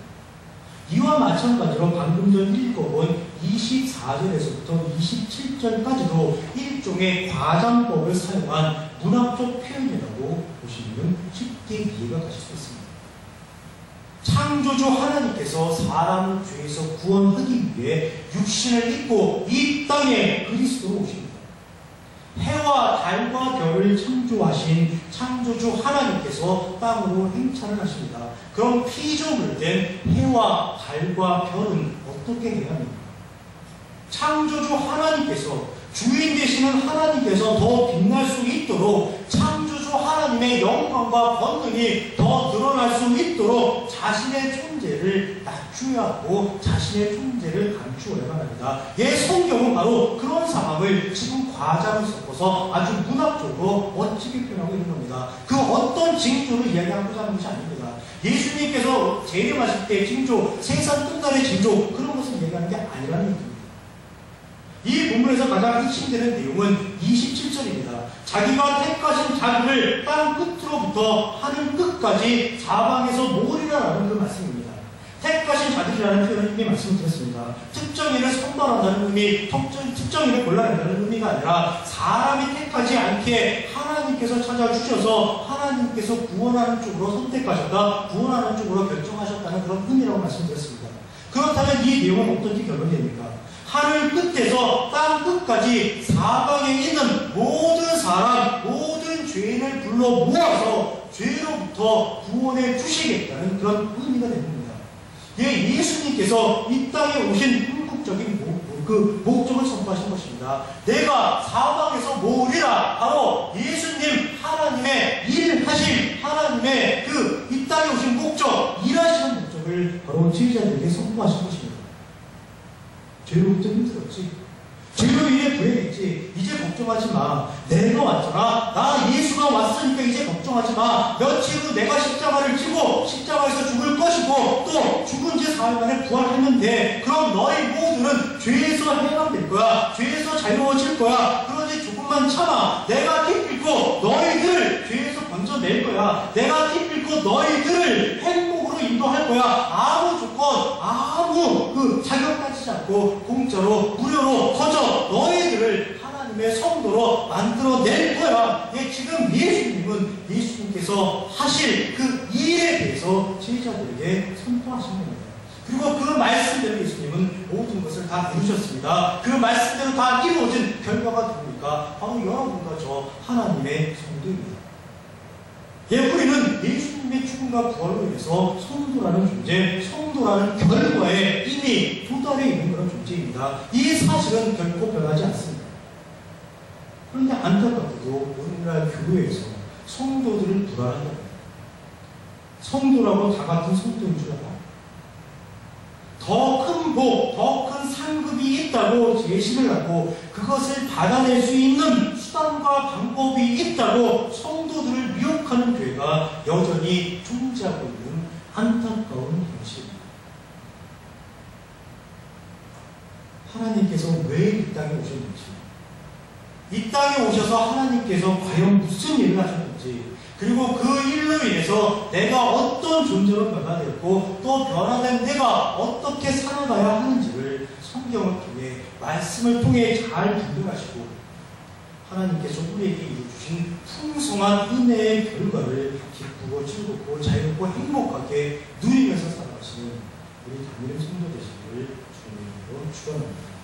이와 마찬가지로 방금 전 읽어본 24절에서부터 27절까지도 일종의 과장법을 사용한 문학적 표현이라고 보시면 쉽게 이해가 가실 수 있습니다. 창조주 하나님께서 사람을 죄에서 구원하기 위해 육신을 입고 이 땅에 그리스도로 오십니다. 해와 달과 별을 창조하신 창조주 하나님께서 땅으로 행차를 하십니다. 그럼 피조물 된 해와 달과 별은 어떻게 해야 합니까? 창조주 하나님께서, 주인 되시는 하나님께서 더 빛날 수 있도록, 창조주 하나님의 영광과 권능이 더 드러날 수 있도록 자신의 존재를 낮추어야 하고 자신의 존재를 감추어야만 합니다. 성경은 바로 그런 상황을 지금 과장을 섞어서 아주 문학적으로 멋지게 표현하고 있는 겁니다. 그 어떤 징조를 이야기하고자 하는 것이 아닙니다. 예수님께서 재림하실 때의 징조, 세상 끝날의 징조, 그런 것을 얘기하는 게 아니라는 얘기입니다. 이 본문에서 가장 핵심되는 내용은 27절입니다. 자기가 택하신 자들을 땅 끝으로부터 하늘 끝까지 사방에서 모으리라라는 그 말씀입니다. 택하신 자들이라는 표현을 이미 말씀드렸습니다. 특정인을 선발한다는 의미, 특정인을 골라낸다는 의미가 아니라 사람이 택하지 않게 하나님께서 찾아주셔서 하나님께서 구원하는 쪽으로 선택하셨다, 구원하는 쪽으로 결정하셨다는 그런 의미라고 말씀드렸습니다. 그렇다면 이 내용은 어떻게 결론됩니까? 하늘 끝에서 땅 끝까지 사방에 있는 모든 사람, 모든 죄인을 불러 모아서 죄로부터 구원해 주시겠다는 그런 의미가 됩니다. 예수님께서 이 땅에 오신 궁극적인 그 목적을 선포하신 것입니다. 내가 사방에서 모으리라. 바로 예수님 하나님의 일하심, 하나님의 이 땅에 오신 목적, 일하시는 목적을 바로 제자들에게 선포하신 것입니다. 죄로부터 힘들었지, 죄로 인해 불행했지, 이제 걱정하지 마. 내가 왔잖아. 나 예수가 왔으니까 이제 걱정하지 마. 며칠 후 내가 십자가를 지고 십자가에서 죽을 것이고 또 죽은 지 사흘 만에 부활했는데, 그럼 너희 모두는 죄에서 해방될 거야. 죄에서 자유로워질 거야. 그러니 조금만 참아. 내가 기필코 너희들을 죄에서 건져낼 거야. 내가 기필코 너희들을 행복으로 인도할 거야. 아무 조건, 아무 자격 따지지 않고 공짜로, 무료로 거저 너희들을 하나님의 성도로 만들어낼 거야. 지금 예수님께서 하실 그 일에 대해서 제자들에게 선포하신 겁니다. 그리고 그 말씀대로 예수님은 모든 것을 다 이루셨습니다. 그 말씀대로 다 이루어진 결과가 누굽니까? 바로 여러분과 저 하나님의 성도입니다. 우리는 예수님의 죽음과 부활로 인해서 성도라는 존재, 성도라는 결과에 이미 도달해 있는 그런 존재입니다. 이 사실은 결코 변하지 않습니다. 그런데 안타깝게도 오늘날 교회에서 성도들을 불안하게 합니다. 성도라고 다 같은 성도인 줄 알아요. 더 큰 복, 더 큰 상급이 있다고 제시를 하고 그것을 받아낼 수 있는 수단과 방법이 있다고 성도들을 미혹하는 교회가 여전히 존재하고 있는 안타까운 현실입니다. 하나님께서 왜 이 땅에 오셨는지, 이 땅에 오셔서 하나님께서 과연 무슨 일을 하셨는지, 그리고 그 일로 인해서 내가 어떤 존재로 변화되었고 또 변화된 내가 어떻게 살아가야 하는지를 성경을 통해, 말씀을 통해 잘 분별하시고 하나님께서 우리에게 이루어주신 풍성한 은혜의 결과를 기쁘고 즐겁고 자유롭고 행복하게 누리면서 살아가시는 우리 담임 성도 되시기를 주님으로 축원합니다.